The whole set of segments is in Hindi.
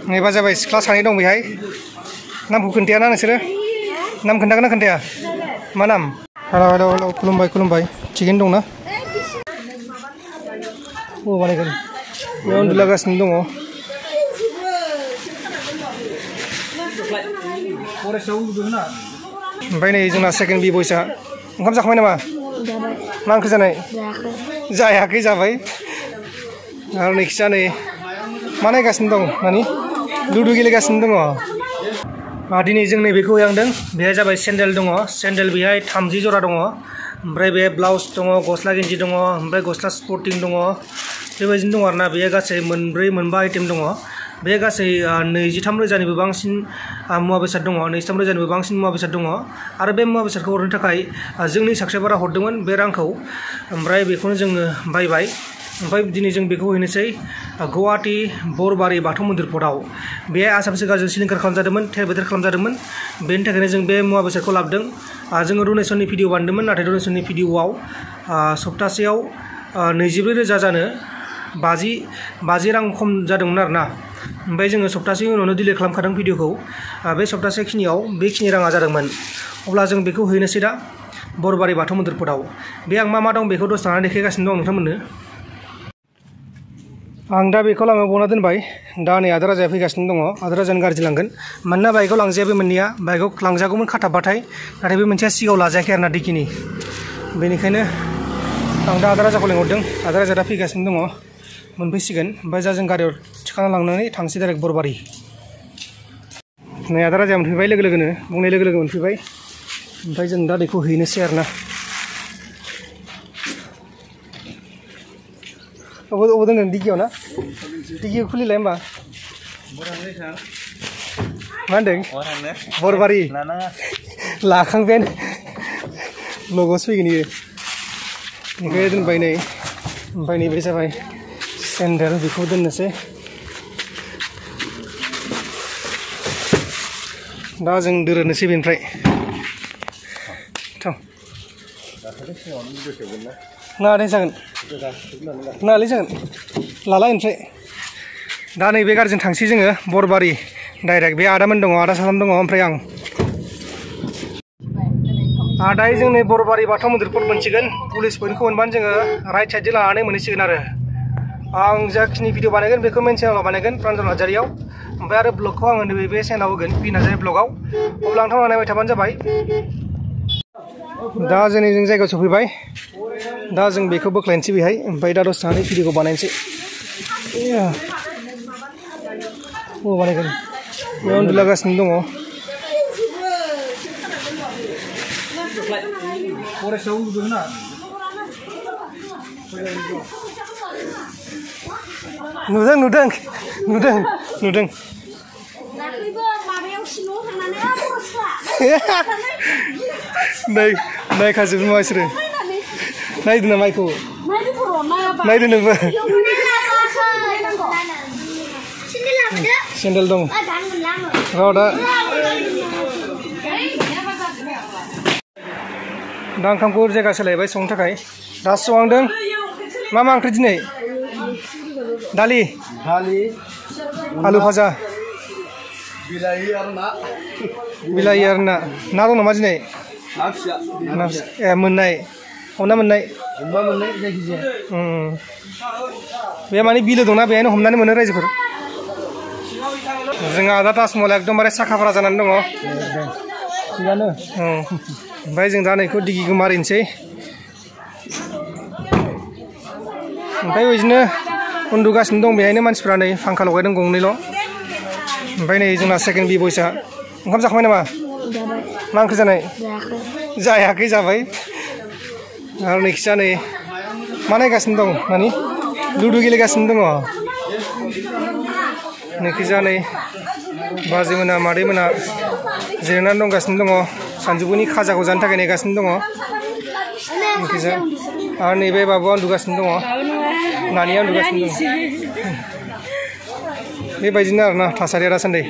नैबा जाबाय सिख्ला सानै दं बेहाय नामखौ खोन्थायाना नोंसोरो नाम खोन्थागोन ना खोन्थाया मा नाम हेलौ हेलौ हेलौ खुलुमबाय थिगैनो दंना बानायगोन बेयाव उन्दुलागासिनो दङ ओमफ्राय नै जोंना सेकेन्ड बि बयसआ ओंखाम जाखांबाय नामा मा ओंख्रि जानाय जायाखै जाबाय आरो नैखिजा नै मा नायगासिनो दं मानि लुदु गेलेगासिनो दङ दिनै जों नैबेखौ हैहांदों बेहाय जाबाय सेन्देल दङ सेन्देल बेहाय 30 जरा दङ ओमफ्राय बे ब्लाउस दङ गस्ला गेन्जि दङ ओमफ्राय गस्ला स्पर्टिं दङ बेबायदिनो दङ आरोना बेयो गासै मोनबा आइटेम दङ बे गासै 23 रोजानिबो बांसिन मुवा बेसाद दङ 23 रोजानिबो बांसिन मुवा बेसाद दङ आरो बे मुवा बेसादखौ हरनो थाखाय जोंनि साबस्क्राइबारा हरदोंमोन बे रांखौ ओमफ्राय बेखौनो जोङो बायबाय ओमफ्राय दिनै जों बेखौ हैनोसै गुवाहाटी बरबारि बाथौ मन्दिर पटआव बे आसाम सोरखारजों सिलिंखार खालामजादोंमोन थेर बेथेर खालामजादोंमन बेनि थाखायनो जों बे मुवा बेसादखौ लाबोदों जोङो डनेसननि भिडिअ बानायदोंमोन नाथाय डनेसननि भिडिअआव सप्तासेयाव 24 रोजा जानो 50 रां खम जादोंमोन आरोना ओमफ्राय जोङो सप्तासेनि उनावनो डिलिट खालामखादों भिडिअखौ बे सप्तासे खिनियाव बेखिनि राङा जादोंमोन अब्ला जों बेखौ हैनोसै दा बरबारि बाथौ मन्दिर पटआव बे आं मा दं बेखौ दसे थानानै देखायगासिनो दं नोंथांमोननो आं दा बेखौ लामायाव बना दोनबाय दा नै आदा राजाया फैगासिनो दङ आदा राजानि गारिजों लांगोन मानोना बाइकआव लांजाया बे मोननैया बाइकआव लांजागौमोन खाथाबबाथाय नाथाय बे मोनसेया सिगाङाव लाजायाखै आरोना डिकिनि बेनिखायनो आं दा आदा राजाखौ लेंहरदों आदा राजाया दा फैगासिनो दङ मोनफैसिगोन ओमफ्राय जा जों गारियाव थिखांना लांनानै थांसै डाइरेक्ट बरबारि नै आदा राजाया मोनफैबाय लोगो लोगोनो बुंनाय लोगो लोगो मोनफैबाय ओमफ्राय जों दा बेखौ हैनोसै आरोना अबाव दोनदों डिकियाव ना डिकिखौ खुलिलाय होमबा मा होनदों बरबारि लाखांबाय लगआवसो फैगोन इयो बेखौ दोनबाय नै ओमफ्राय नैबे जाबाय सेन्देल बेखौ दोननोसै दा जों दोरोदनोसै बेनिफ्राय नाङालै जागोन नाङालै जागोन लाला ओमफ्राय दा नैबे गारिजों थांसै जोङो बरबारि डाइरेक्ट बे आदामोन दङ आदा साथाम दङ ओमफ्राय आं दायो जों नै बरबारि बाथौ मन्दिर पट मोनसिगोन पुलिस पइन्टखौ मोनबानो जोङो राइट साइडजों लानानै मोनहैसिगोन आरो आं जाखिनि भिडिअ बानायगोन बेखौ मेन चेनेलाव बानायगोन प्रान्जल नार्जारियाव ओमफ्राय आरो ब्लगखौ आङो नैबे बे चेनेलाव होगोन पि नार्जारि ब्लगाव अब्ला नोंथांमोना नायबाय थाबानो जाबाय दा जोंनि जों जायगायाव सफैबाय दा जों बेखौ बोख्लायनोसै बेहाय ओमफ्राय दा दसे थानानै भिडिअखौ बानायनोसै बानायगोन बेयाव उन्दुलागासिनो दङ नुदों नायखाजोबो मा बिसोरो नायदों ना माइखौ नायदों नोंबो सेन्देल दं र' दा ओंखामखौ जायगा सोलायबाय संनो थाखाय दा संहांदों मा ओंख्रि दिनै दालि आलु भाजा बिलाहि आरो ना दं नामा दिनै ए मोननाय हमना मोननाय जायखिजाया बे माने बिलो दंना बेहायनो हमनानै मोनो रायजोफोर जोंहा दा ताजमहल एकदमबारे साखाफारा जानानै दङ थिगानो ओमफ्राय जों दा नैखौ डिगिखौ मारिनोसै ओमफ्राय बिदिनो उन्दुगासिनो दं बेहायनो मानसिफ्रा नै फांखा लगायदों गंनैल' ओमफ्राय नै जोंना सेकेन्ड बि बयसआ ओंखाम जाखांबाय नामा मा ओंख्रि जानाय जायाखै जाबाय आरो नैखिजा नै मा नायगासिनो दं मानि लुदु गेलेगासिनो दङ नैखिजा नै बाजै मोना मादै मोना जिरायनानै दंगासिनो दङ सानजौफुनि खाजाखौ जानो थाखाय नेगासिनो दङ नैखिजा आरो नैबे बाबुआ उन्दुगासिनो दङ नानिया उन्दुगासिनो दं बेबायदिनो आरोना थासारिया दासान्दि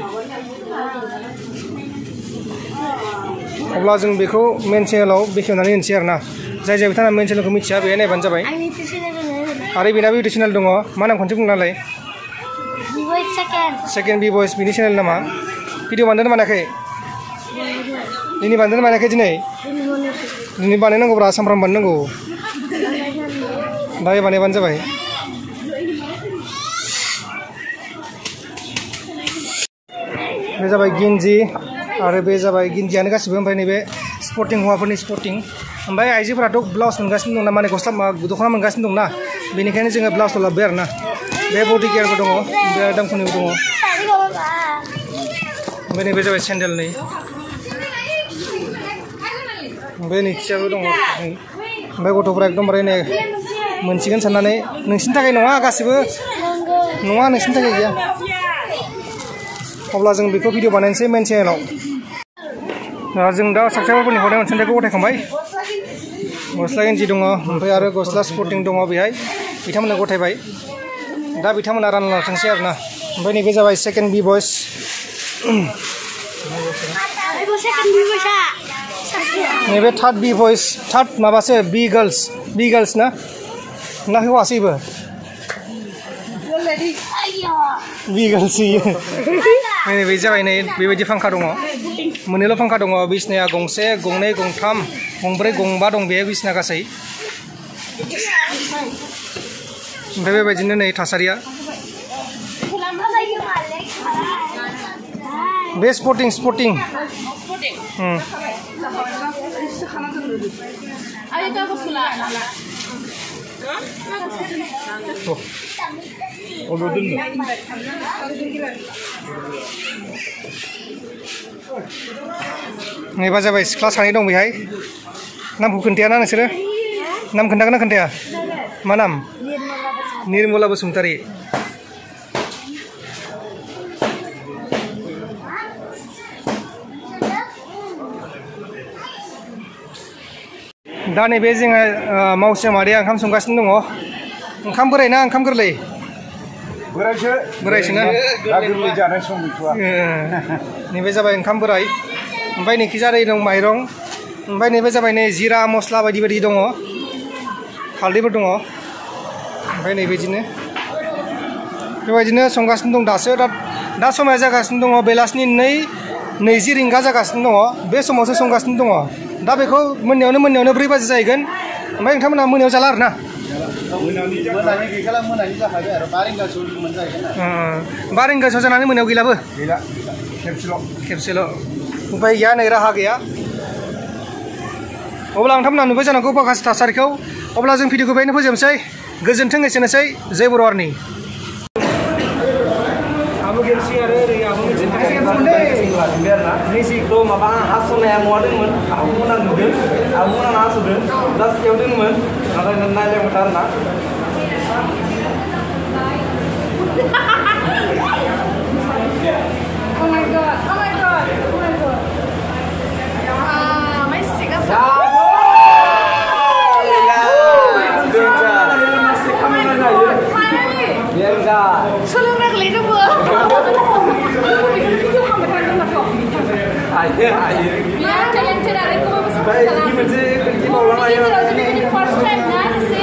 अब्ला जों बेखौ मेन चेनेलाव बेखेवनानै होनोसै आरोना जाय बिथाङा मेन चेनेलखौ मिथिया बेहाय नायबानो जाबाय आरो बेनाबो इउटुब चेनेल दङ मा नाम खनसे बुंनालाय Second B-Boys bini channel nama. Video bandana manakai. Ini bandana manakai jine. Ini bandana nggak berasa sampram bandana nggak. Dah ya bandana bandana baik. Beza baik ginji. Ada beza baik ginji. Ane kan sebelum ini be sporting huwa pun sporting. Ambai aja pernah blouse menggasin dong. Namanya gosla dukana menggasin dong na. Bini kayaknya jangan blouse tola ber na. Be body care ko dong. Be adam kuni dong. Bini beza baik sandal nih. Bini siapa dong? Be ko toprak dong mereka. Mencikan sana nih. Nengsin tak kayak noa kasih be. Noa nengsin tak kayak ya. अब्ला जों बेखौ भिडिअ बानायनोसै मेन चेनेलाव जों दा साबस्क्राइबारफोरनि हरनाय अनसुंथाइखौ गथायखांबाय गस्ला गेन्जि दङ ओमफ्राय आरो गस्ला स्पर्टिं दङ बेहाय बिथांमोननो गथायबाय दा बिथांमोना रानना थांसै आरोना ओमफ्राय नैबे जाबाय सेकेन्ड बी बयस नैबे थार्ड बी बयस थार्ड माबासो बी गार्ल्स ना ना हौवासैबो बी गार्ल्स बे जाबाय नै बेबायदि फांखा दङ मोननैल' फांखा दङ बिसनाया गंसे गंनै गंथाम गंब्रै गंबा दं बे बिसना गासै ओमफ्राय बेबायदिनो नै थासारिया बे स्पर्टिं नैबा जाबाय सिख्ला सानै दं बेहाय नामखौ खोन्थायाना नोंसोरो नाम खोन्थागोन ना खोन्थाया मा नाम निर्मला बसुमतारी दा नैबे जोंहा मावसिया मादैया ओंखाम संगासिनो दङ ओंखाम बोराय ना ओंखाम गोरलै बोरायसो ना नैबे जाबाय ओंखाम बोराय ओमफ्राय नैखि जारै दं माइरं ओमफ्राय नैबे जाबाय नै जिरा मस्ला बायदि बायदि दङ हालदैफोर दङ ओमफ्राय बेबायदिनो संगासिनो दं दासो दा समाया जागासिनो दङ बेलासिनि 20 रिंगा जागासिनो दङ बे समावसो संगासिनो दङ दा बेखौ मोनायावनो 4 बाजि जाहैगोन ओमफ्राय नोंथांमोना मोनायाव जाला आरोना बा रिंगासोआव जानानै मोनायाव गैलाबो खेबसेल' उपाय गैया नै राहा गैया अब्ला नोंथांमोना नुबाय जानांगौ माखासे थासारिखौ अब्ला जों भिडिअखौ बेहायनो फोजोबनोसै गोजोन्थों एसेनोसै जय बर' हारिनि निजिखौ माबा हास'नाया महा दंमोन आब'मोना नुदों आब'मोना हास'दों दा सियाव दंमोन नाथाय नायलायमोन आरोना Oh my god. Masih kasar. सोलोंना गोलैदोंबो बिराद टेलेन्टेड आरो गोबां फर्स्ट टाइम ना सासे